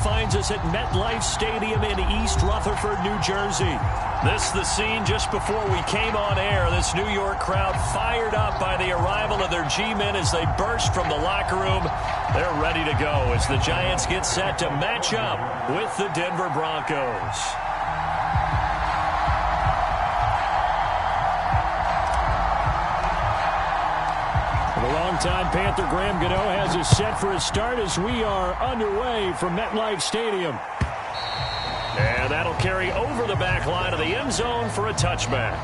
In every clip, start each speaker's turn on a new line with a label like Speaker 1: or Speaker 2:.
Speaker 1: finds us at MetLife Stadium in East Rutherford, New Jersey. This is the scene just before we came on air. This New York crowd fired up by the arrival of their G-men as they burst from the locker room. They're ready to go as the Giants get set to match up with the Denver Broncos. The longtime Panther Graham Gano has us set for a start as we are underway from MetLife Stadium. And that'll carry over the back line of the end zone for a touchback.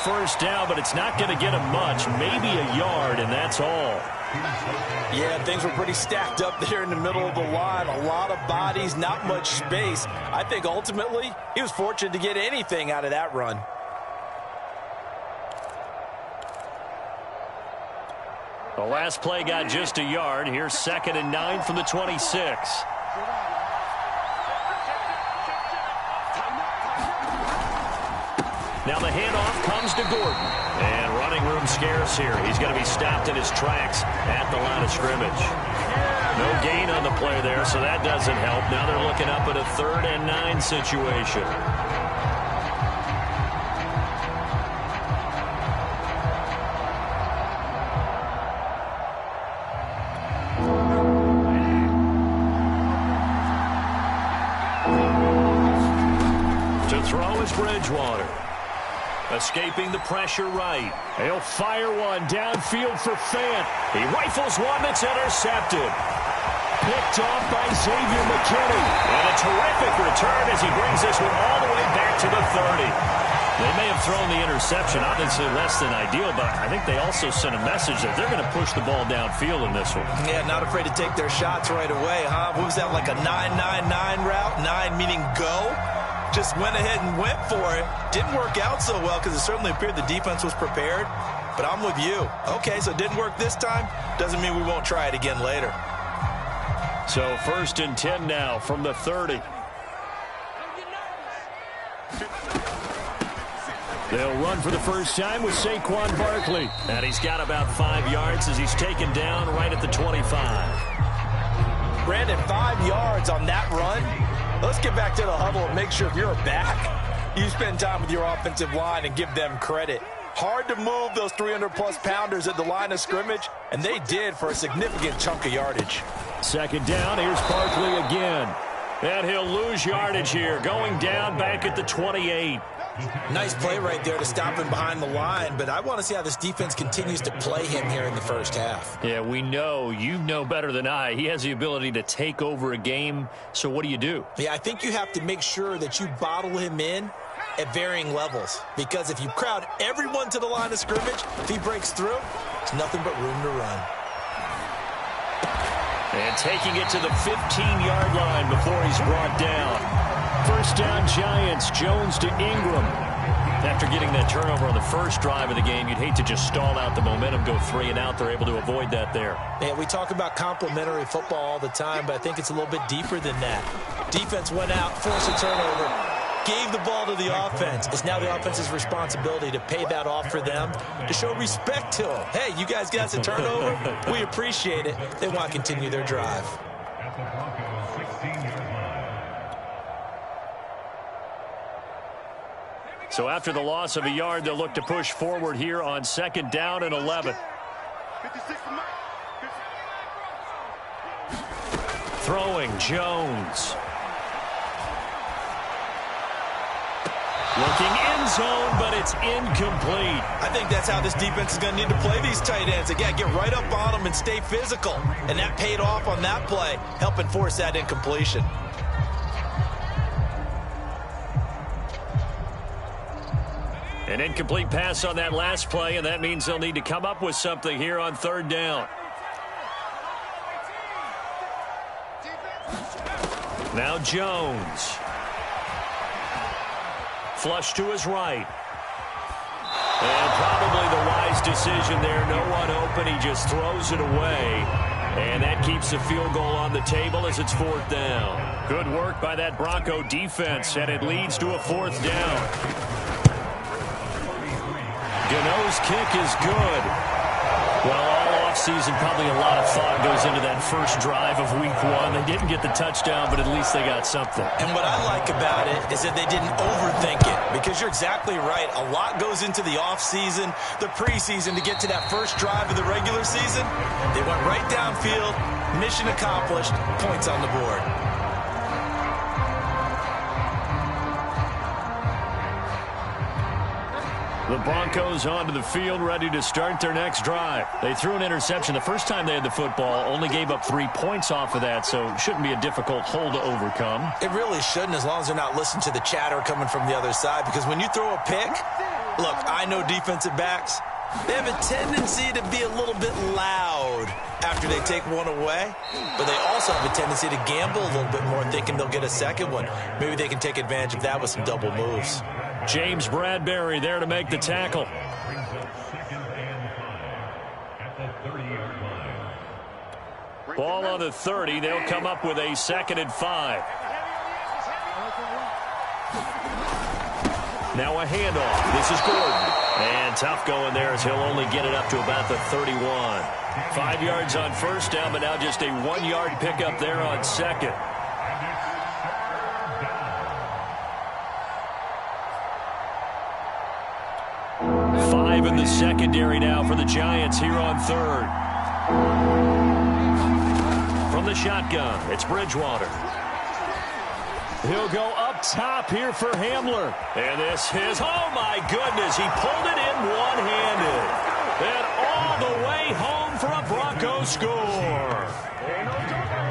Speaker 1: First down, but it's not going to get him much, maybe a yard, and that's all.
Speaker 2: Yeah, things were pretty stacked up there in the middle of the line. A lot of bodies, not much space. I think ultimately he was fortunate to get anything out of that run.
Speaker 1: The last play got just a yard. Here's 2nd and 9 from the 26. Now the handoff comes to Gordon. And running room scarce here. He's going to be stopped in his tracks at the line of scrimmage. No gain on the play there, so that doesn't help. Now they're looking up at a 3rd and 9 situation. To throw is Bridgewater. Escaping the pressure right. He'll fire one downfield for Fant. He rifles one that's intercepted. Picked off by Xavier McKinney. And a terrific return as he brings this one all the way back to the 30. They may have thrown the interception, obviously less than ideal, but I think they also sent a message that they're going to push the ball downfield in this one.
Speaker 2: Yeah, not afraid to take their shots right away, huh? What was that, like a 9-9-9 route? 9 meaning go? Just went ahead and went for it. Didn't work out so well because it certainly appeared the defense was prepared. But I'm with you. Okay, so it didn't work this time. Doesn't mean we won't try it again later.
Speaker 1: So 1st and 10 now from the 30. They'll run for the first time with Saquon Barkley. And he's got about 5 yards as he's taken down right at the 25.
Speaker 2: Brandon, 5 yards on that run. Let's get back to the huddle and make sure if you're back, you spend time with your offensive line and give them credit. Hard to move those 300-plus pounders at the line of scrimmage, and they did for a significant chunk of yardage.
Speaker 1: 2nd down, here's Barkley again. And he'll lose yardage here, going down back at the 28.
Speaker 2: Nice play right there to stop him behind the line, but I want to see how this defense continues to play him here in the first half.
Speaker 1: Yeah, we know. You know better than I. He has the ability to take over a game, so what do you do?
Speaker 2: Yeah, I think you have to make sure that you bottle him in at varying levels, because if you crowd everyone to the line of scrimmage, if he breaks through, there's nothing but room to run.
Speaker 1: And taking it to the 15-yard line before he's brought down. First down Giants, Jones to Ingram. After getting that turnover on the first drive of the game, you'd hate to just stall out the momentum, go 3 and out. They're able to avoid that there.
Speaker 2: Yeah, we talk about complementary football all the time, but I think it's a little bit deeper than that. Defense went out, forced a turnover, gave the ball to the offense. It's now the offense's responsibility to pay that off for them, to show respect to them. Hey, you guys got a turnover? We appreciate it. They want to continue their drive.
Speaker 1: So after the loss of a yard, they'll look to push forward here on 2nd down and 11. Throwing, Jones. Looking end zone, but it's incomplete.
Speaker 2: I think that's how this defense is going to need to play these tight ends. They got to get right up on them and stay physical. And that paid off on that play, helping force that incompletion.
Speaker 1: An incomplete pass on that last play, and that means they'll need to come up with something here on 3rd down. Now Jones. flush to his right. And probably the wise decision there. No one open. He just throws it away. And that keeps the field goal on the table as it's 4th down. Good work by that Bronco defense, and it leads to a 4th down. Gano's kick is good. Well, all offseason, probably a lot of thought goes into that first drive of week 1. They didn't get the touchdown, but at least they got something.
Speaker 2: And what I like about it is that they didn't overthink it, because you're exactly right. A lot goes into the offseason, the preseason, to get to that first drive of the regular season. They went right downfield, mission accomplished, points on the board.
Speaker 1: The Broncos onto the field, ready to start their next drive. They threw an interception the first time they had the football, only gave up 3 points off of that, so it shouldn't be a difficult hole to overcome.
Speaker 2: It really shouldn't, as long as they're not listening to the chatter coming from the other side, because when you throw a pick, look, I know defensive backs, they have a tendency to be a little bit loud after they take one away, but they also have a tendency to gamble a little bit more, thinking they'll get a second one. Maybe they can take advantage of that with some double moves.
Speaker 1: James Bradbury there to make the tackle. Ball on the 30. They'll come up with a 2nd and 5. Now a handoff. This is Gordon. And tough going there as he'll only get it up to about the 31. 5 yards on first down, but now just a 1-yard pickup there on 2nd. In the secondary now for the Giants here on 3rd. From the shotgun, it's Bridgewater. He'll go up top here for Hamler. And this is, oh my goodness, he pulled it in one-handed. And all the way home for a Broncos score.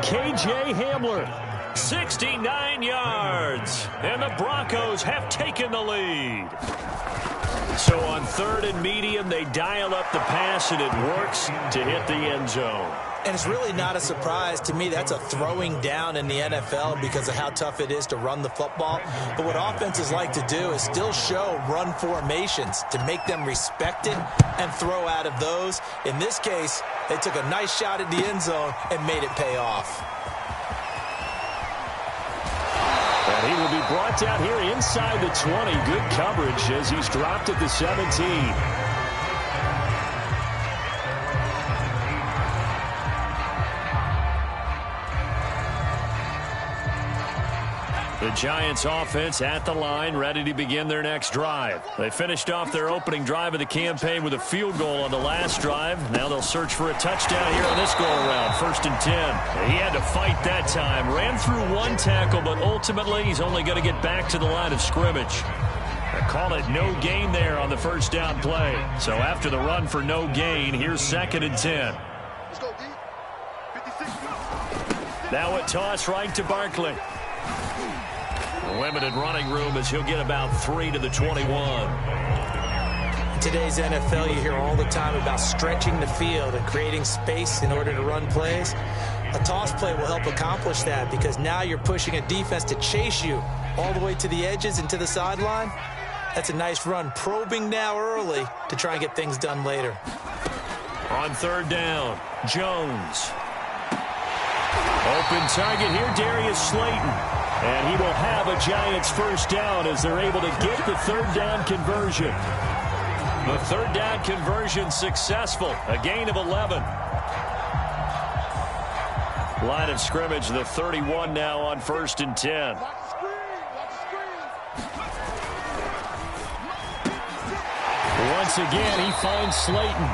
Speaker 1: KJ Hamler, 69 yards. And the Broncos have taken the lead. So on 3rd and medium, they dial up the pass, and it works to hit the end zone.
Speaker 2: And it's really not a surprise to me. That's a throwing down in the NFL because of how tough it is to run the football. But what offenses like to do is still show run formations to make them respect it and throw out of those. In this case, they took a nice shot at the end zone and made it pay off.
Speaker 1: And he will be brought down here inside the 20. Good coverage as he's dropped at the 17. The Giants offense at the line, ready to begin their next drive. They finished off their opening drive of the campaign with a field goal on the last drive. Now they'll search for a touchdown here on this go-around, 1st and 10. He had to fight that time. Ran through one tackle, but ultimately he's only going to get back to the line of scrimmage. I call it no gain there on the first down play. So after the run for no gain, here's 2nd and 10.
Speaker 3: Let's go, D. 56.
Speaker 1: Now a toss right to Barkley. Limited running room as he'll get about 3 to the 21.
Speaker 2: In today's NFL, you hear all the time about stretching the field and creating space in order to run plays. A toss play will help accomplish that because now you're pushing a defense to chase you all the way to the edges and to the sideline. That's a nice run, probing now early to try and get things done later.
Speaker 1: On 3rd down, Jones. Open target here, Darius Slayton. And he will have a Giants first down as they're able to get the 3rd down conversion. The 3rd down conversion successful. A gain of 11. Line of scrimmage, the 31 now on 1st and 10. Once again, he finds Slayton.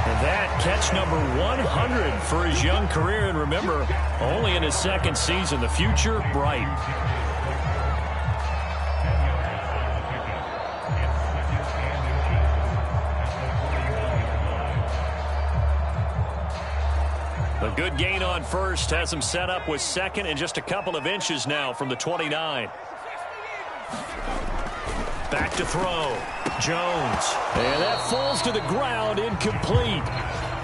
Speaker 1: And that catch number 100 for his young career. And remember, only in his 2nd season. The future bright. A good gain on 1st has him set up with 2nd and just a couple of inches now from the 29. Back to throw. Jones. And that falls to the ground, incomplete.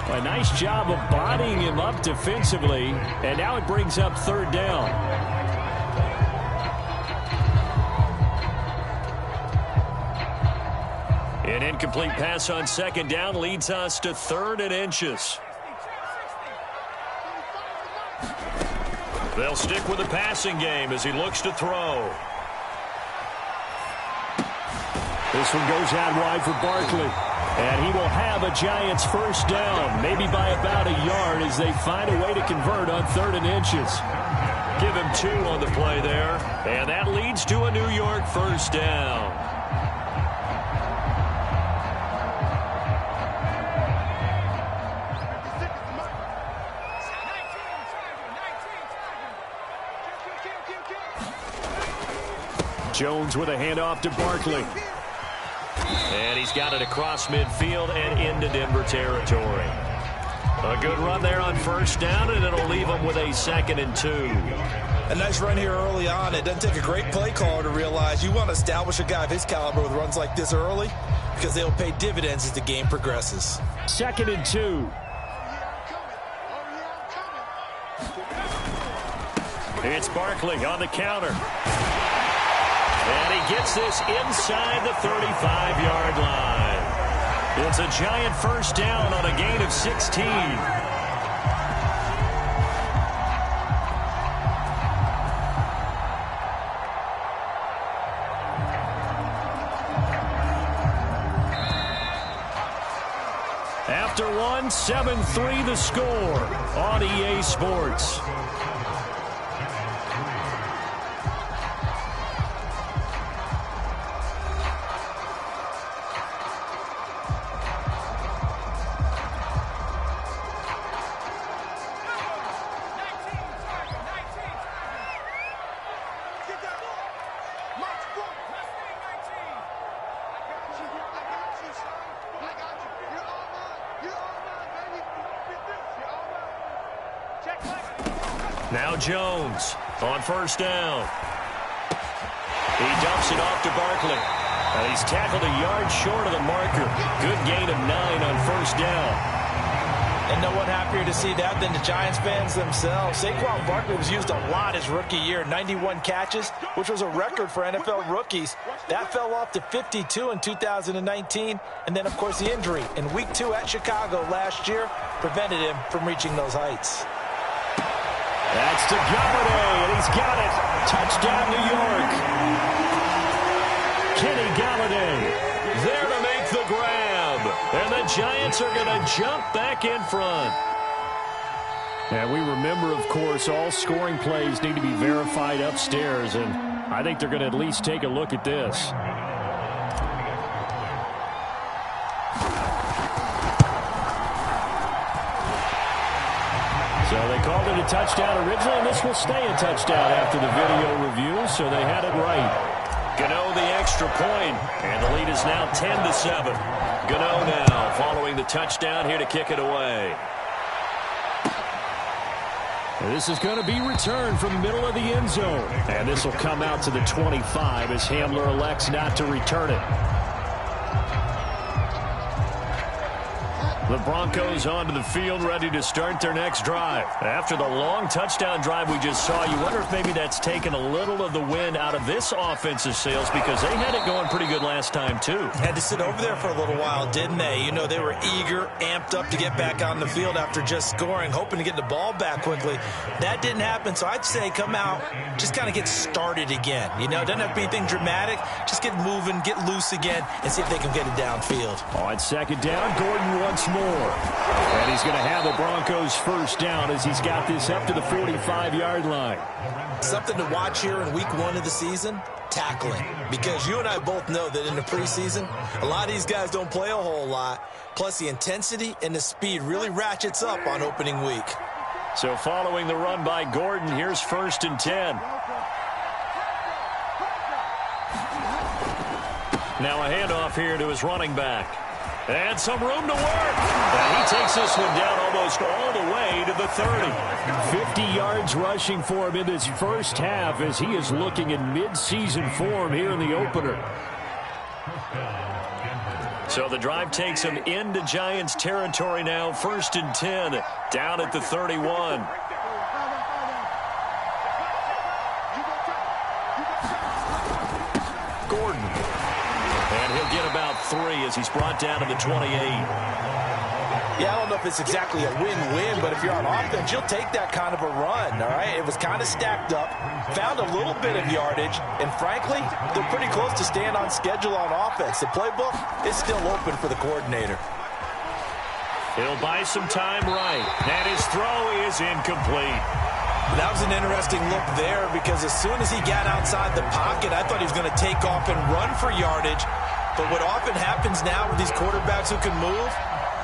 Speaker 1: A nice job of bodying him up defensively. And now it brings up 3rd down. Incomplete pass on second down leads us to 3rd and inches. They'll stick with the passing game as he looks to throw.
Speaker 4: This one goes out wide for Barkley. And he will have a Giants first down, maybe by about a yard as they find a way to convert on 3rd and inches.
Speaker 1: Give him 2 on the play there. And that leads to a New York first down.
Speaker 4: Jones with a handoff to Barkley.
Speaker 1: And he's got it across midfield and into Denver territory. A good run there on first down, and it'll leave him with a 2nd and 2.
Speaker 2: A nice run here early on. It doesn't take a great play caller to realize you want to establish a guy of his caliber with runs like this early because they'll pay dividends as the game progresses.
Speaker 4: 2nd and 2.
Speaker 1: It's Barkley on the counter. And he gets this inside the 35-yard line. It's a Giant first down on a gain of 16. After one, 7-3 the score on EA Sports. Now Jones on first down. He dumps it off to Barkley. And he's tackled a yard short of the marker. Good gain of 9 on first down.
Speaker 2: And no one happier to see that than the Giants fans themselves. Saquon Barkley was used a lot his rookie year, 91 catches, which was a record for NFL rookies. That fell off to 52 in 2019. And then, of course, the injury in Week 2 at Chicago last year prevented him from reaching those heights.
Speaker 4: That's to Galladay, and he's got it. Touchdown, New York. Kenny Galladay
Speaker 1: there to make the grab. And the Giants are going to jump back in front.
Speaker 4: And we remember, of course, all scoring plays need to be verified upstairs, and I think they're going to at least take a look at this. So they called it a touchdown originally, and this will stay a touchdown after the video review, so they had it right.
Speaker 1: Gano the extra point, and the lead is now 10-7. Gano now following the touchdown here to kick it away.
Speaker 4: This is going to be returned from the middle of the end zone. And this will come out to the 25 as Hamler elects not to return it.
Speaker 1: The Broncos onto the field, ready to start their next drive. After the long touchdown drive we just saw, you wonder if maybe that's taken a little of the wind out of this offensive sails because they had it going pretty good last time, too.
Speaker 2: Had to sit over there for a little while, didn't they? You know, they were eager, amped up to get back on the field after just scoring, hoping to get the ball back quickly. That didn't happen, so I'd say come out, just kind of get started again. You know, doesn't have to be anything dramatic. Just get moving, get loose again, and see if they can get it downfield.
Speaker 4: On second down, Gordon once more. And he's going to have the Broncos first down as he's got this up to the 45-yard line.
Speaker 2: Something to watch here in week 1 of the season, tackling. Because you and I both know that in the preseason, a lot of these guys don't play a whole lot. Plus, the intensity and the speed really ratchets up on opening week.
Speaker 1: So following the run by Gordon, here's 1st and 10. Now a handoff here to his running back. And some room to work. And he takes this one down almost all the way to the 30.
Speaker 4: 50 yards rushing for him in this first half as he is looking in mid-season form here in the opener.
Speaker 1: So the drive takes him into Giants territory now. 1st and 10 down at the 31. get about 3 as he's brought down to the 28.
Speaker 2: Yeah, I don't know if it's exactly a win-win, but if you're on offense, you'll take that kind of a run, all right? It was kind of stacked up, found a little bit of yardage, and frankly, they're pretty close to staying on schedule on offense. The playbook is still open for the coordinator.
Speaker 1: He'll buy some time right, and his throw is incomplete.
Speaker 2: That was an interesting look there because as soon as he got outside the pocket, I thought he was going to take off and run for yardage. But what often happens now with these quarterbacks who can move,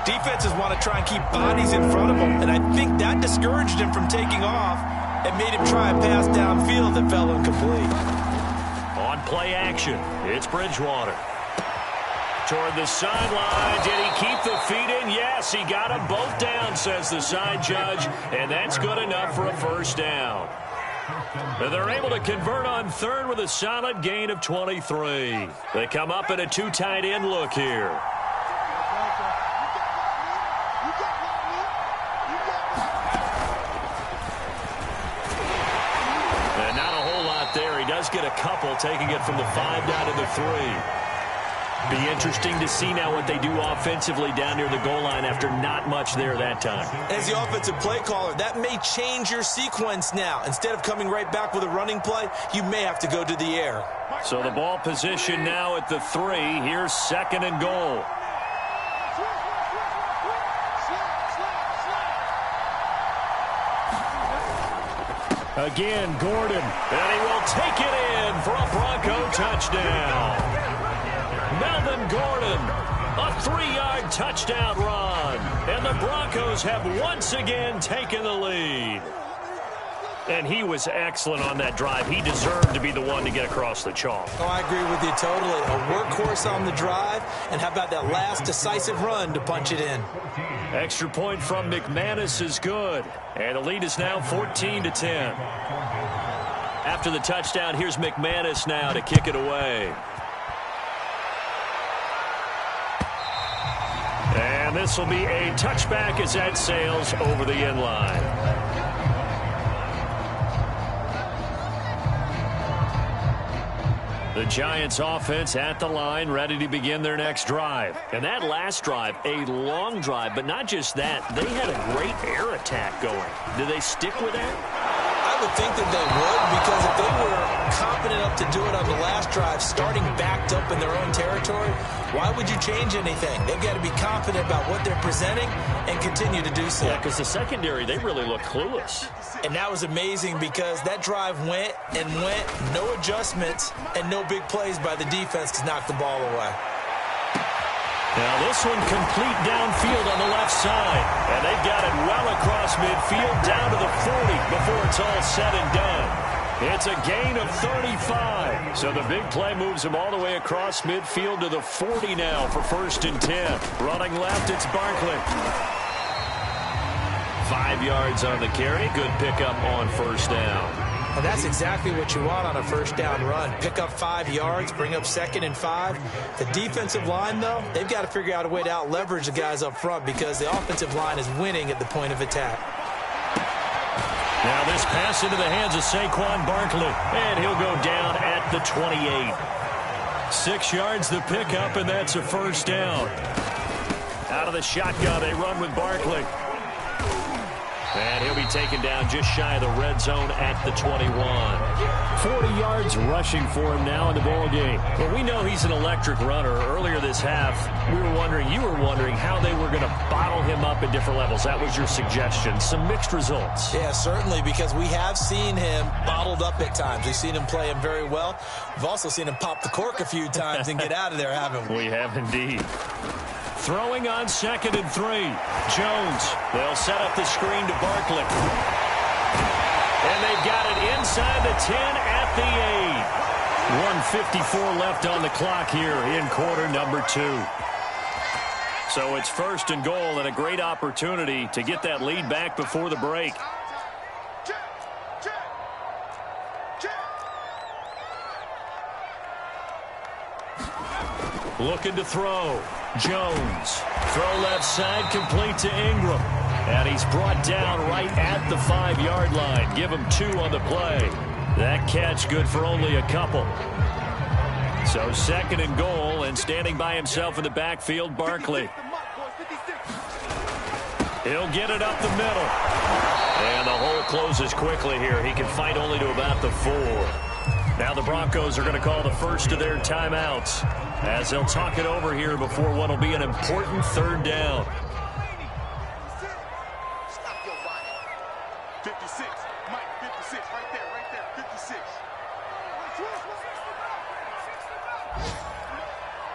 Speaker 2: defenses want to try and keep bodies in front of them, and I think that discouraged him from taking off and made him try a pass downfield that fell incomplete.
Speaker 1: On play action, it's Bridgewater. Toward the sideline. Did he keep the feet in? Yes, he got them both down, says the side judge, and that's good enough for a first down. And they're able to convert on third with a solid gain of 23. They come up in a 2 tight end look here. And not a whole lot there. He does get a couple, taking it from the 5 down to the 3. Be interesting to see now what they do offensively down near the goal line after not much there that time.
Speaker 2: As the offensive play caller, that may change your sequence now. Instead of coming right back with a running play, you may have to go to the air.
Speaker 1: So the ball position now at the 3. Here's 2nd and goal. Again, Gordon, and he will take it in for a Bronco touchdown. Melvin Gordon, a 3-yard touchdown run. And the Broncos have once again taken the lead. And he was excellent on that drive. He deserved to be the one to get across the chalk.
Speaker 2: Oh, I agree with you totally. A workhorse on the drive, and how about that last decisive run to punch it in?
Speaker 1: Extra point from McManus is good. And the lead is now 14-10. After the touchdown, here's McManus now to kick it away. And this will be a touchback as that sails over the end line. The Giants offense at the line, ready to begin their next drive. And that last drive, a long drive, but not just that. They had a great air attack going. Do they stick with that?
Speaker 2: I would think that they would, because if they were confident enough to do it on the last drive, starting backed up in their own territory, why would you change anything? They've got to be confident about what they're presenting and continue to do so.
Speaker 1: Yeah, because the secondary, they really look clueless.
Speaker 2: And that was amazing because that drive went and went, no adjustments, and no big plays by the defense to knock the ball away.
Speaker 1: Now this one complete downfield on the left side. And they've got it well across midfield down to the 40 before it's all said and done. It's a gain of 35. So the big play moves them all the way across midfield to the 40 now for 1st and 10. Running left, it's Barkley. 5 yards on the carry. Good pickup on 1st down.
Speaker 2: And that's exactly what you want on a 1st down run. Pick up 5 yards, bring up 2nd and 5. The defensive line, though, they've got to figure out a way to out-leverage the guys up front because the offensive line is winning at the point of attack.
Speaker 1: Now this pass into the hands of Saquon Barkley, and he'll go down at the 28. 6 yards the pickup, and that's a 1st down. Out of the shotgun, they run with Barkley. And he'll be taken down just shy of the red zone at the 21. 40 yards rushing for him now in the ball game. Well, we know he's an electric runner. Earlier this half, you were wondering how they were going to bottle him up at different levels. That was your suggestion. Some mixed results.
Speaker 2: Yeah, certainly, because we have seen him bottled up at times. We've seen him play him very well. We've also seen him pop the cork a few times and get out of there, haven't we?
Speaker 1: We have indeed. Throwing on 2nd and 3. Jones. They'll set up the screen to Barkley. And they've got it inside the 10 at the 8. 1:54 left on the clock here in quarter number 2. So it's 1st and goal and a great opportunity to get that lead back before the break. Looking to throw. Jones. Throw left side, complete to Ingram. And he's brought down right at the 5-yard line. Give him 2 on the play. That catch good for only a couple. So second and goal, and standing by himself in the backfield, Barkley. He'll get it up the middle. And the hole closes quickly here. He can fight only to about the 4. Now the Broncos are going to call the first of their timeouts as they'll talk it over here before what will be an important third down.
Speaker 3: 56. Mike, 56. Right there. 56.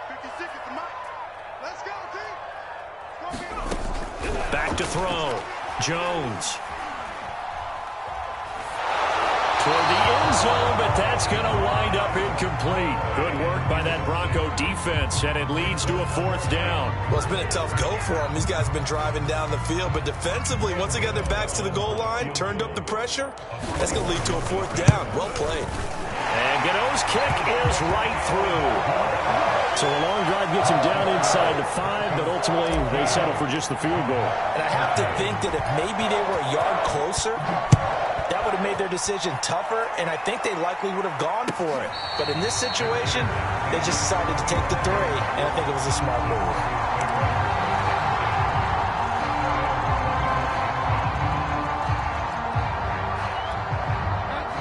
Speaker 3: 56 is the Mike. Let's go, team.
Speaker 1: Back to throw. Jones. Toward the end zone, but that's going to wind up incomplete. Good work by that Bronco defense, and it leads to a 4th down.
Speaker 2: Well, it's been a tough go for them. These guys have been driving down the field, but defensively, once they got their backs to the goal line, turned up the pressure, that's going to lead to a 4th down. Well played.
Speaker 1: And Gano's kick is right through.
Speaker 4: So a long drive gets him down inside the 5, but ultimately they settle for just the field goal.
Speaker 2: And I have to think that if maybe they were a yard closer, that would have made their decision tougher, and I think they likely would have gone for it. But in this situation, they just decided to take the 3, and I think it was a smart move.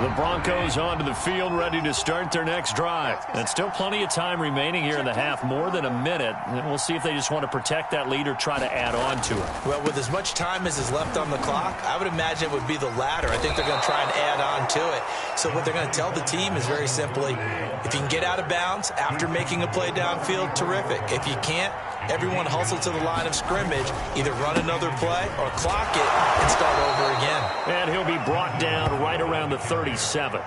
Speaker 1: The Broncos onto the field, ready to start their next drive. And still plenty of time remaining here in the half, more than a minute. And we'll see if they just want to protect that lead or try to add on to it.
Speaker 2: Well, with as much time as is left on the clock, I would imagine it would be the latter. I think they're going to try and add on to it. So what they're going to tell the team is very simply, if you can get out of bounds after making a play downfield, terrific. If you can't, everyone hustle to the line of scrimmage, either run another play or clock it and start over again.
Speaker 1: And he'll be brought down right around the 37.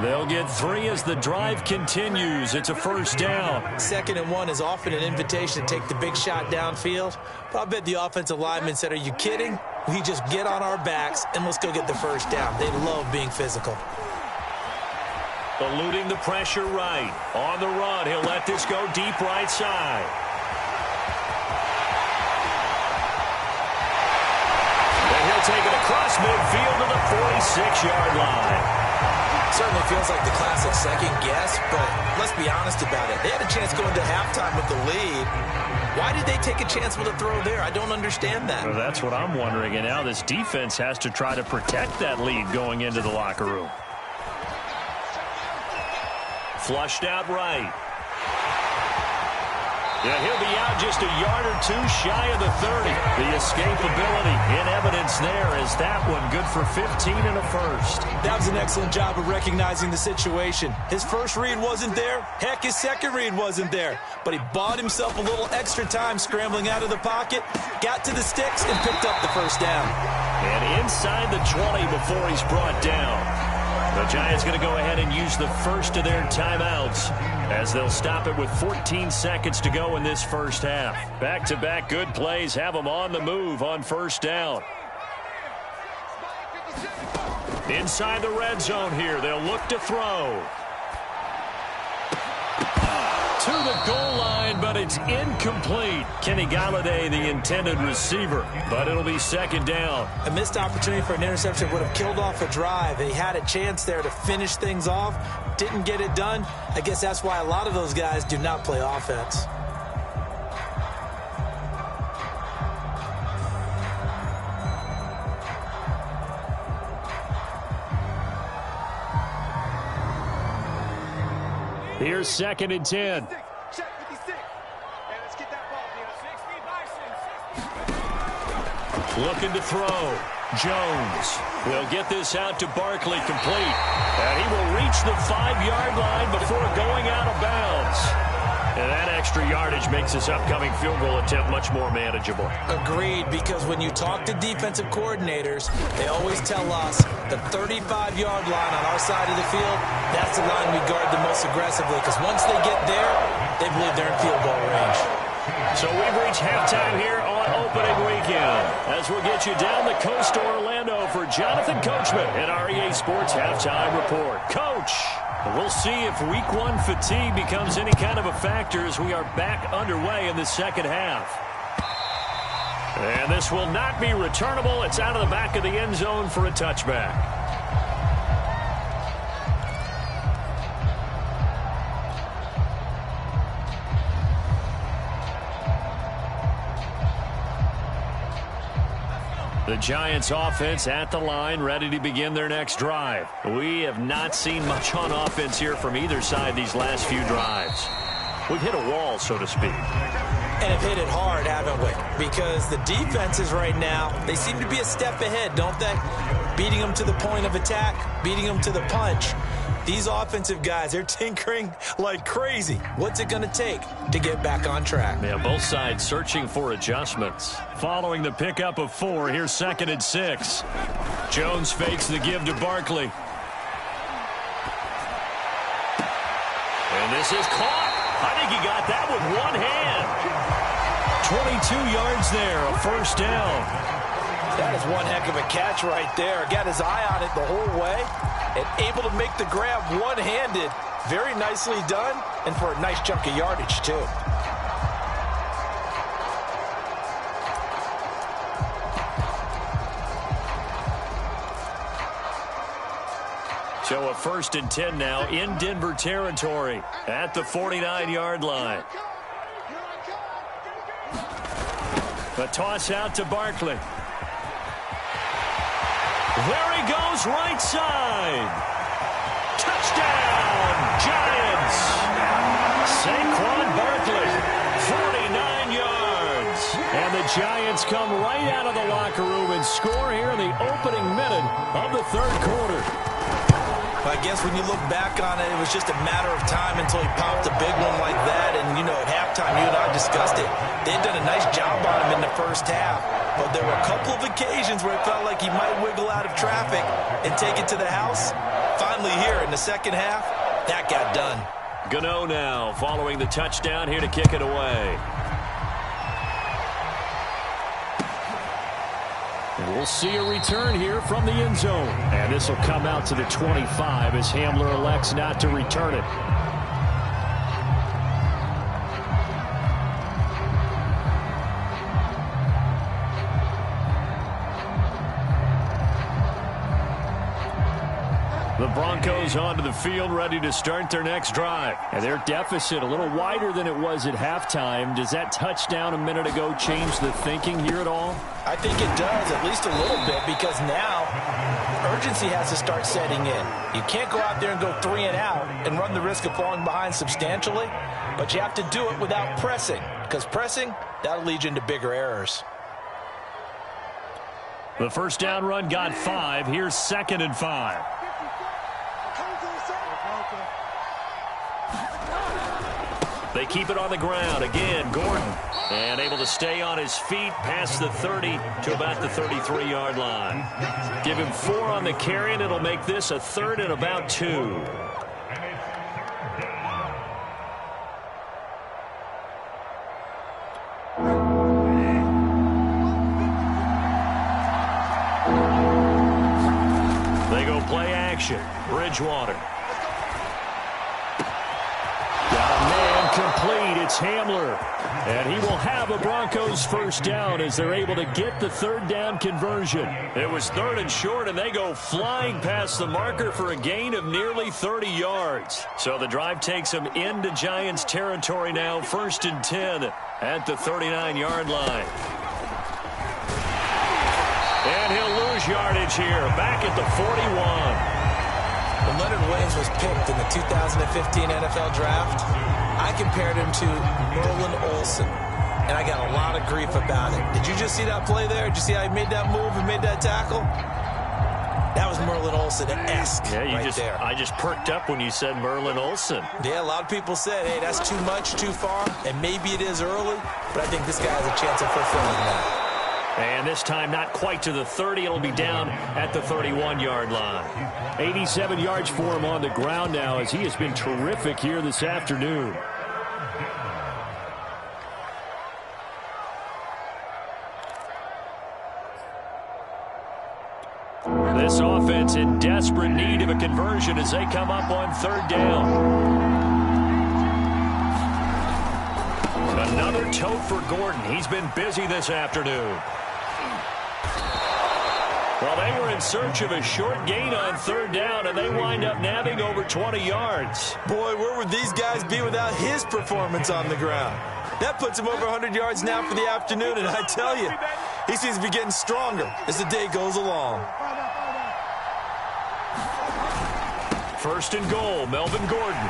Speaker 1: They'll get 3 as the drive continues. It's a 1st down.
Speaker 2: 2nd and 1 is often an invitation to take the big shot downfield. But I bet the offensive lineman said, are you kidding? We just get on our backs and let's go get the 1st down. They love being physical.
Speaker 1: Eluding the pressure right. On the run, he'll let this go deep right side. Take it across midfield to the 46-yard line.
Speaker 2: Certainly feels like the classic second guess, but let's be honest about it. They had a chance going to halftime with the lead. Why did they take a chance with a throw there? I don't understand that.
Speaker 1: Well, that's what I'm wondering, and now this defense has to try to protect that lead going into the locker room. Flushed out right. Yeah, he'll be out just a yard or 2 shy of the 30. The escapability in evidence there as that one good for 15 and a 1st.
Speaker 2: That was an excellent job of recognizing the situation. His first read wasn't there. Heck, his second read wasn't there. But he bought himself a little extra time scrambling out of the pocket, got to the sticks, and picked up the 1st down.
Speaker 1: And inside the 20 before he's brought down. The Giants going to go ahead and use the first of their timeouts as they'll stop it with 14 seconds to go in this first half. Back-to-back good plays have them on the move on 1st down. Inside the red zone here, they'll look to throw. To the goal line, but it's incomplete. Kenny Galladay, the intended receiver, but it'll be 2nd down.
Speaker 2: A missed opportunity for an interception would have killed off a drive. They had a chance there to finish things off, didn't get it done. I guess that's why a lot of those guys do not play offense.
Speaker 1: Here's 2nd and 10. Looking to throw. Jones will get this out to Barkley complete. And he will reach the 5-yard line before going out of bounds. And that extra yardage makes this upcoming field goal attempt much more manageable.
Speaker 2: Agreed, because when you talk to defensive coordinators, they always tell us the 35-yard line on our side of the field, that's the line we guard the most aggressively, because once they get there, they believe they're in field goal range.
Speaker 1: So we've reached halftime here on opening weekend as we'll get you down the coast to Orlando for Jonathan Coachman at REA Sports Halftime Report. Coach, we'll see if Week 1 fatigue becomes any kind of a factor as we are back underway in the second half. And this will not be returnable. It's out of the back of the end zone for a touchback. The Giants offense at the line, ready to begin their next drive. We have not seen much on offense here from either side these last few drives. We've hit a wall, so to speak.
Speaker 2: And have hit it hard, haven't we? Because the defenses right now, they seem to be a step ahead, don't they? Beating them to the point of attack, beating them to the punch. These offensive guys, they're tinkering like crazy. What's it going to take to get back on track?
Speaker 1: Yeah, both sides searching for adjustments. Following the pickup of 4, here's 2nd and 6. Jones fakes the give to Barkley. And this is caught. I think he got that with one hand. 22 yards there, a first down.
Speaker 2: That is one heck of a catch right there. Got his eye on it the whole way and able to make the grab one-handed. Very nicely done, and for a nice chunk of yardage, too.
Speaker 1: So a 1st and 10 now in Denver territory at the 49-yard line. A toss out to Barkley. There he goes, right side. Touchdown, Giants. Saquon Barkley, 49 yards. And the Giants come right out of the locker room and score here in the opening minute of the 3rd quarter.
Speaker 2: I guess when you look back on it, it was just a matter of time until he popped a big one like that. And, you know, at halftime, you and I discussed it. They had done a nice job on him in the first half. But there were a couple of occasions where it felt like he might wiggle out of traffic and take it to the house. Finally here in the second half, that got done.
Speaker 1: Gano now following the touchdown here to kick it away. And we'll see a return here from the end zone. And this will come out to the 25 as Hamler elects not to return it. The Broncos onto the field, ready to start their next drive. And their deficit a little wider than it was at halftime. Does that touchdown a minute ago change the thinking here at all?
Speaker 2: I think it does, at least a little bit, because now urgency has to start setting in. You can't go out there and go 3 and out and run the risk of falling behind substantially, but you have to do it without pressing, because pressing, that'll lead you into bigger errors.
Speaker 1: The first down run got 5. Here's 2nd and 5. They keep it on the ground. Again, Gordon. And able to stay on his feet past the 30 to about the 33-yard line. Give him 4 on the carry, and it'll make this a 3rd and about 2. They go play action. Bridgewater. Complete. It's Hamler. And he will have a Broncos first down as they're able to get the 3rd down conversion. It was 3rd and short, and they go flying past the marker for a gain of nearly 30 yards. So the drive takes them into Giants territory now, 1st and 10 at the 39-yard line. And he'll lose yardage here, back at the 41.
Speaker 2: When Leonard Williams was picked in the 2015 NFL Draft, I compared him to Merlin Olsen, and I got a lot of grief about it. Did you just see that play there? Did you see how he made that move and made that tackle? That was Merlin Olsen-esque there.
Speaker 1: I just perked up when you said Merlin Olsen.
Speaker 2: Yeah, a lot of people said, hey, that's too much, too far, and maybe it is early, but I think this guy has a chance of fulfilling that.
Speaker 1: And this time not quite to the 30. It'll be down at the 31-yard line. 87 yards for him on the ground now as he has been terrific here this afternoon. This offense in desperate need of a conversion as they come up on 3rd down. Another tote for Gordon. He's been busy this afternoon. Well, they were in search of a short gain on 3rd down, and they wind up nabbing over 20 yards.
Speaker 2: Boy, where would these guys be without his performance on the ground? That puts him over 100 yards now for the afternoon, and I tell you, He seems to be getting stronger as the day goes along.
Speaker 1: First and goal, Melvin Gordon.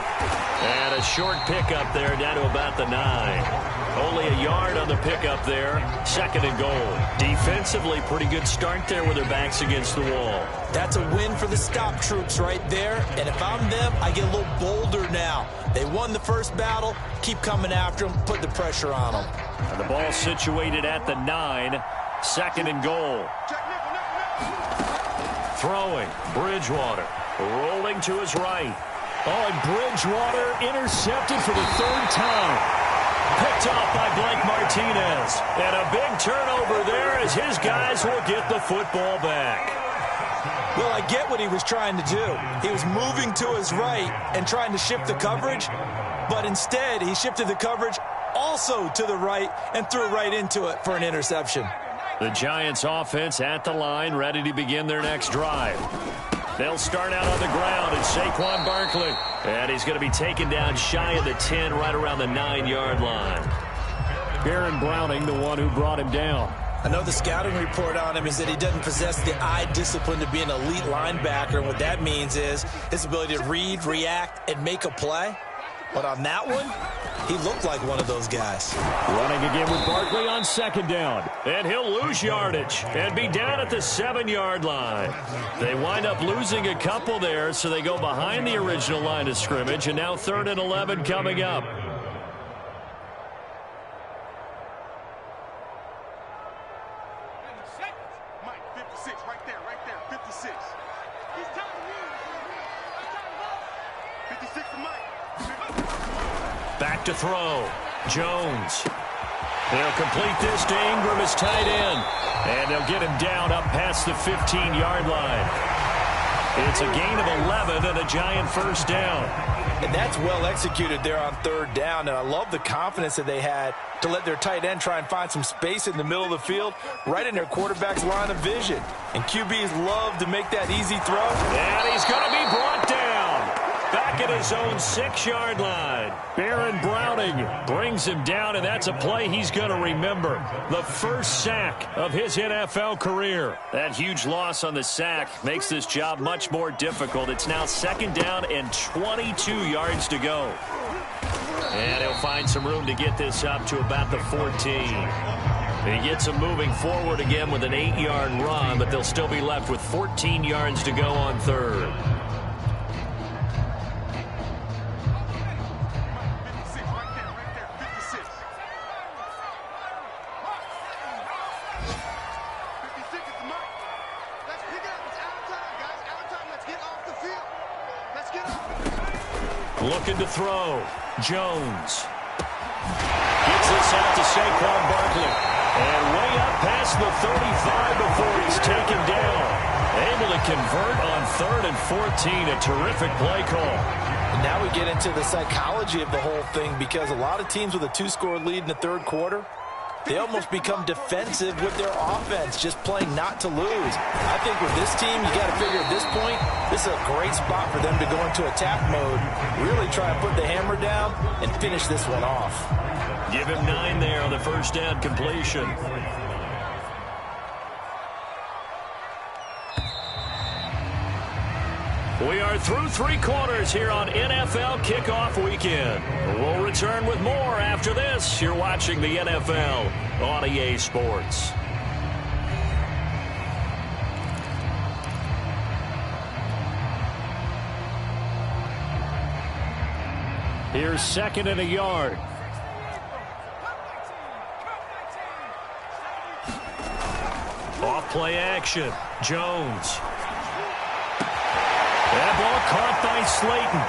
Speaker 1: And a short pickup there down to about the 9. Only a yard on the pickup there. Second and goal. Defensively, pretty good start there with their backs against the wall.
Speaker 2: That's a win for the stop troops right there. And if I'm them, I get a little bolder now. They won the first battle. Keep coming after them. Put the pressure on them.
Speaker 1: And the ball situated at the 9. Second and goal. Throwing, Bridgewater. Rolling to his right.
Speaker 4: Oh, and Bridgewater intercepted for the third time.
Speaker 1: Picked off by Blake Martinez. And a big turnover there as his guys will get the football back.
Speaker 2: Well, I get what he was trying to do. He was moving to his right and trying to shift the coverage, but instead he shifted the coverage also to the right and threw right into it for an interception.
Speaker 1: The Giants offense at the line, ready to begin their next drive. They'll start out on the ground, and Saquon Barkley. And he's going to be taken down shy of the 10, right around the 9-yard line.
Speaker 4: Baron Browning, the one who brought him down.
Speaker 2: I know the scouting report on him is that he doesn't possess the eye discipline to be an elite linebacker. And what that means is his ability to read, react, and make a play. But on that one, he looked like one of those guys.
Speaker 4: Running again with Barkley on second down.
Speaker 1: And he'll lose yardage and be down at the 7-yard line. They wind up losing a couple there, so they go behind the original line of scrimmage, and now 3rd and 11 coming up.
Speaker 3: Mike, 56, right there, 56. 56 to Mike.
Speaker 1: Back to throw. Jones. They'll complete this to Ingram as tight end. And they'll get him down up past the 15-yard line. It's a gain of 11 and a Giant first down.
Speaker 2: And that's well executed there on 3rd down. And I love the confidence that they had to let their tight end try and find some space in the middle of the field, right in their quarterback's line of vision. And QBs love to make that easy throw.
Speaker 1: And he's going to be brought down. Back at his own 6-yard line.
Speaker 4: Baron Browning
Speaker 1: Brings him down, and that's a play he's going to remember. The first sack of his NFL career. That huge loss on the sack makes this job much more difficult. It's now 2nd down and 22 yards to go. And he'll find some room to get this up to about the 14. He gets him moving forward again with an 8-yard run, but they'll still be left with 14 yards to go on 3rd. Looking to throw. Jones. Gets this out to Saquon Barkley. And way up past the 35 before he's taken down. Able to convert on 3rd and 14. A terrific play call.
Speaker 2: And now we get into the psychology of the whole thing, because a lot of teams with a 2-score lead in the 3rd quarter, they almost become defensive with their offense, just playing not to lose. I think with this team, you got to figure at this point, this is a great spot for them to go into attack mode, really try and put the hammer down and finish this one off.
Speaker 1: Give him 9 there on the first down completion. We are through 3 quarters here on NFL Kickoff Weekend. We'll return with more after this. You're watching the NFL on EA Sports.
Speaker 4: Here's 2nd and a yard.
Speaker 1: Off play action. Jones. That ball caught by Slayton.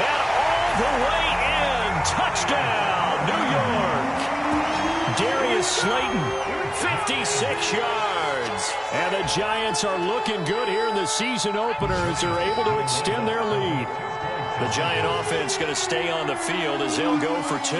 Speaker 1: And all the way in. Touchdown, New York. Darius Slayton, 56 yards.
Speaker 4: And the Giants are looking good here in the season opener as they're able to extend their lead.
Speaker 1: The Giant offense going to stay on the field as they'll go for 2.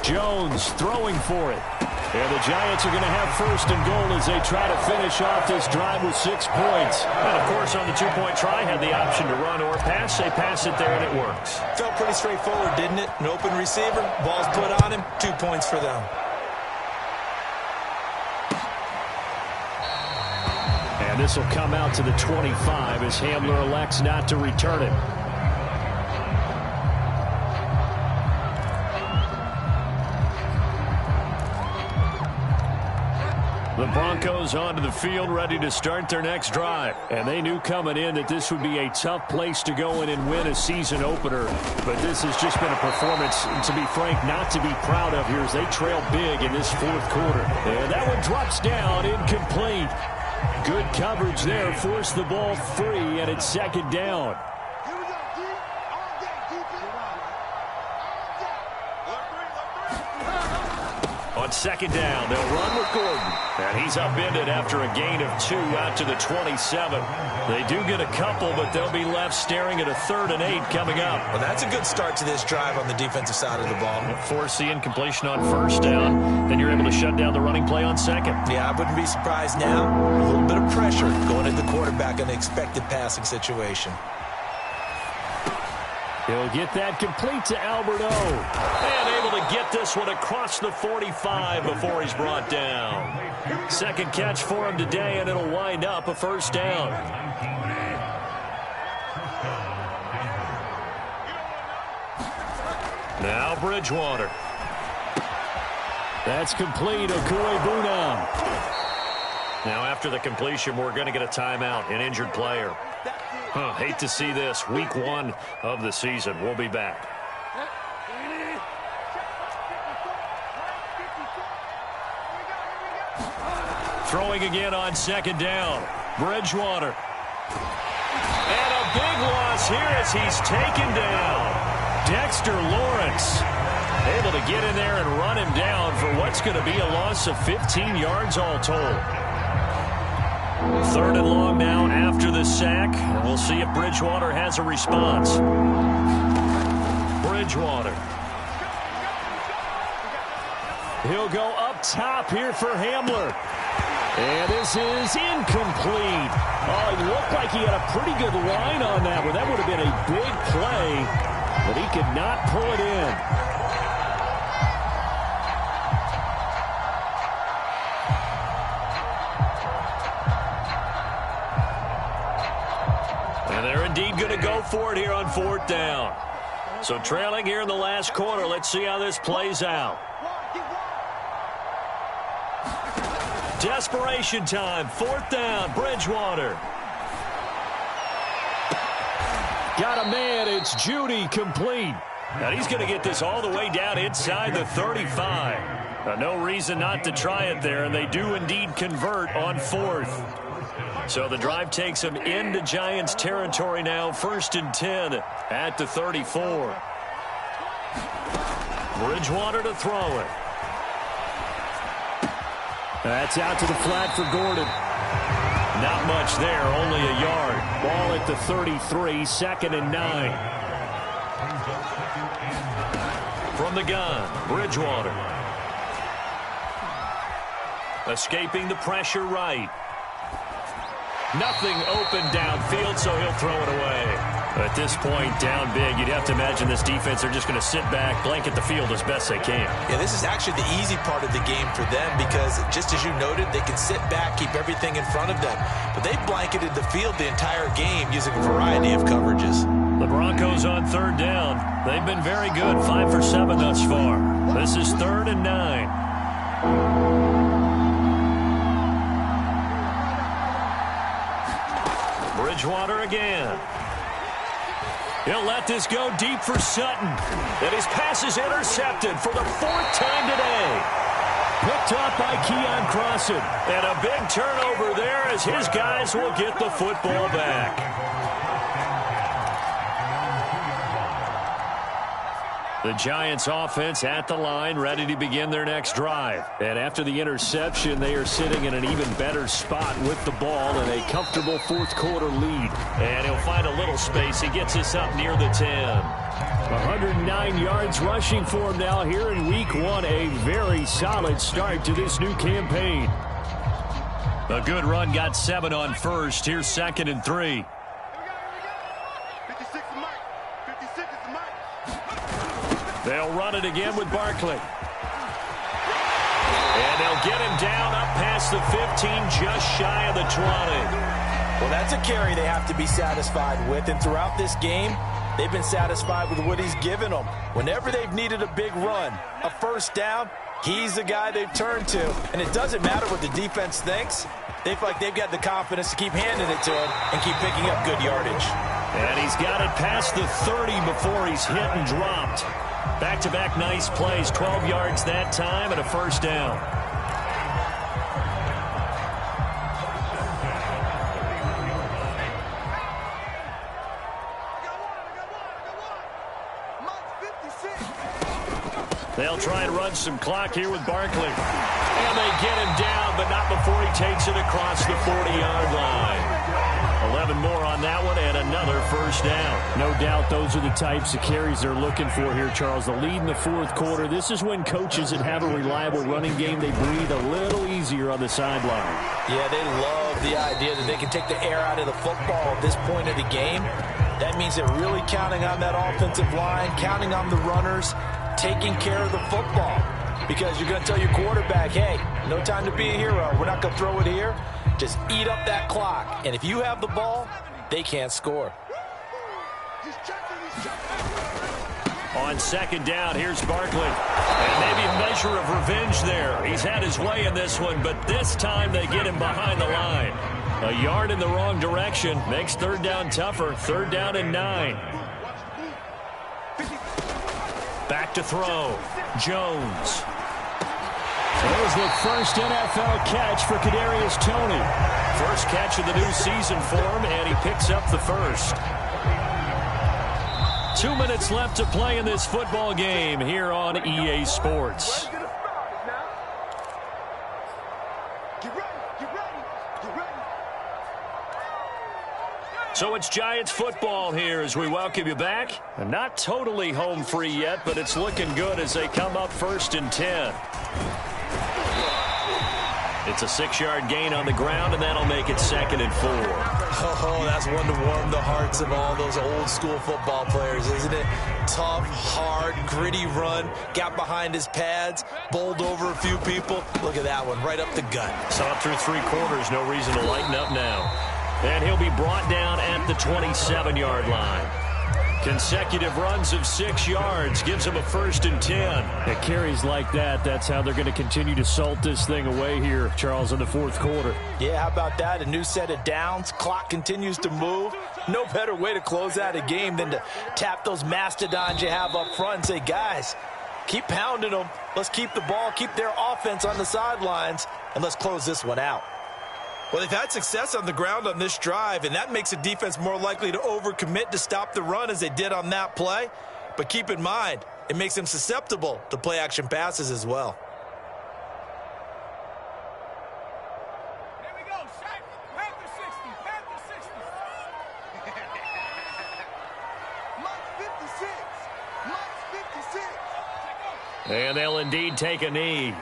Speaker 4: Jones throwing for it. And the Giants are going to have first and goal as they try to finish off this drive with 6 points.
Speaker 1: And, of course, on the two-point try, had the option to run or pass. They pass it there, and it works.
Speaker 2: Felt pretty straightforward, didn't it? An open receiver, ball's put on him, 2 points for them.
Speaker 4: And this will come out to the 25 as Hamler elects not to return it. The Broncos onto the field ready to start their next drive. And they knew coming in that this would be a tough place to go in and win a season opener. But this has just been a performance, to be frank, not to be proud of here as they trail big in this fourth quarter. And that one drops down, incomplete. Good coverage there, forced the ball free, and it's second down.
Speaker 1: On second down, they'll run with Gordon. And he's upended after a gain of 2 out to the 27. They do get a couple, but they'll be left staring at a 3rd and 8 coming up.
Speaker 2: Well, that's a good start to this drive on the defensive side of the ball.
Speaker 1: Force the incompletion on first down. Then you're able to shut down the running play on second.
Speaker 2: Yeah, I wouldn't be surprised now. A little bit of pressure going at the quarterback in an expected passing situation.
Speaker 4: He'll get that complete to Alberto.
Speaker 1: And able to get this one across the 45 before he's brought down. Second catch for him today, and it'll wind up a first down. Now Bridgewater.
Speaker 4: That's complete. Okuebuna.
Speaker 1: Now after the completion, we're going to get a timeout, an injured player. Hate to see this. Week 1 of the season. We'll be back. Throwing again on second down. Bridgewater. And a big loss here as he's taken down. Dexter Lawrence able to get in there and run him down for what's going to be a loss of 15 yards all told. 3rd and long now after the sack. And we'll see if Bridgewater has a response. Bridgewater.
Speaker 4: He'll go up top here for Hamler. And this is incomplete. Oh, it looked like he had a pretty good line on that one. That would have been a big play, but he could not pull it in.
Speaker 1: And they're indeed going to go for it here on 4th down. So trailing here in the last quarter. Let's see how this plays out. Desperation time. 4th down. Bridgewater.
Speaker 4: Got a man. It's Judy, complete.
Speaker 1: And he's going to get this all the way down inside the 35. No reason not to try it there, and they do indeed convert on 4th. So the drive takes them into Giants territory now. 1st and 10 at the 34. Bridgewater to throw it.
Speaker 4: That's out to the flat for Gordon.
Speaker 1: Not much there, only a yard.
Speaker 4: Ball at the 33, 2nd and 9.
Speaker 1: From the gun, Bridgewater. Escaping the pressure right. Nothing open downfield, so he'll throw it away. At this point, down big, you'd have to imagine this defense, they're just going to sit back, blanket the field as best they can.
Speaker 2: Yeah, this is actually the easy part of the game for them because, just as you noted, they can sit back, keep everything in front of them. But they've blanketed the field the entire game using a variety of coverages.
Speaker 1: The Broncos on 3rd down. They've been very good, 5 for 7 thus far. This is 3rd and 9. Bridgewater again. He'll let this go deep for Sutton. And his pass is intercepted for the 4th time today.
Speaker 4: Picked up by Keon Crossan.
Speaker 1: And a big turnover there as his guys will get the football back. The Giants offense at the line, ready to begin their next drive. And after the interception, they are sitting in an even better spot with the ball and a comfortable 4th quarter lead. And he'll find a little space. He gets us up near the 10.
Speaker 4: 109 yards rushing for him now here in week 1. A very solid start to this new campaign. A good run, got 7 on first. Here's 2nd and 3.
Speaker 3: 56 is Mike. 56 is Mike.
Speaker 4: They'll run it again with Barkley. And they'll get him down up past the 15, just shy of the 20.
Speaker 2: Well, that's a carry they have to be satisfied with. And throughout this game, they've been satisfied with what he's given them. Whenever they've needed a big run, a first down, he's the guy they've turned to. And it doesn't matter what the defense thinks. They feel like they've got the confidence to keep handing it to him and keep picking up good yardage.
Speaker 4: And he's got it past the 30 before he's hit and dropped. Back-to-back nice plays, 12 yards that time and a first down. They'll try and run some clock here with Barkley. And they get him down, but not before he takes it across the 40-yard line. 11 more on that one and another first down. No doubt those are the types of carries they're looking for here, Charles. The lead in the fourth quarter. This is when coaches that have a reliable running game, they breathe a little easier on the sideline.
Speaker 2: Yeah, they love the idea that they can take the air out of the football at this point of the game. That means they're really counting on that offensive line, counting on the runners, taking care of the football. Because you're going to tell your quarterback, hey, no time to be a hero. We're not going to throw it here. Just eat up that clock. And if you have the ball, they can't score.
Speaker 4: On 2nd down, here's Barkley. And maybe a measure of revenge there. He's had his way in this one, but this time they get him behind the line. A yard in the wrong direction makes 3rd down tougher. 3rd down and 9. Back to throw. Jones. There's the first NFL catch for Kadarius Toney. First catch of the new season for him, and he picks up the first. 2 minutes left to play in this football game here on EA Sports. So it's Giants football here as we welcome you back. Not totally home free yet, but it's looking good as they come up 1st and 10. It's a 6-yard gain on the ground, and that'll make it 2nd and 4.
Speaker 2: Oh, that's one to warm the hearts of all those old school football players, isn't it? Tough, hard, gritty run. Got behind his pads, bowled over a few people. Look at that one, right up the gut.
Speaker 4: Saw it through 3 quarters. No reason to lighten up now. And he'll be brought down at the 27-yard line. Consecutive runs of 6 yards gives him a 1st and 10. At carries like that, that's how they're going to continue to salt this thing away here, Charles, in the fourth quarter.
Speaker 2: Yeah, how about that? A new set of downs. Clock continues to move. No better way to close out a game than to tap those mastodons you have up front and say, guys, keep pounding them. Let's keep the ball, keep their offense on the sidelines, and let's close this one out. Well, they've had success on the ground on this drive, and that makes the defense more likely to overcommit to stop the run as they did on that play. But keep in mind, it makes them susceptible to play-action passes as well.
Speaker 3: Here we go, Shaq. Panther 60. Panther 60. Mike 56. Mike 56.
Speaker 4: And they'll indeed take a knee.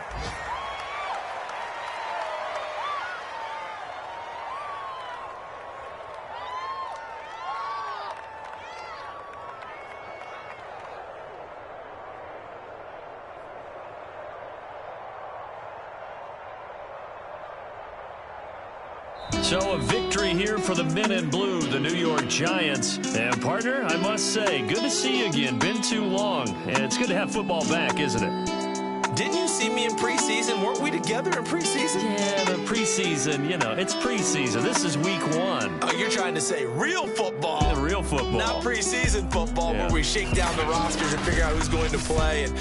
Speaker 4: So a victory here for the men in blue, the New York Giants. And, partner, I must say, good to see you again. Been too long. And it's good to have football back, isn't it?
Speaker 2: Didn't you see me in preseason? Weren't we together in preseason?
Speaker 4: Yeah, but preseason, you know, it's preseason. This is week 1.
Speaker 2: Oh, you're trying to say real football.
Speaker 4: Real football.
Speaker 2: Not preseason football where we shake down the rosters and figure out who's going to play. And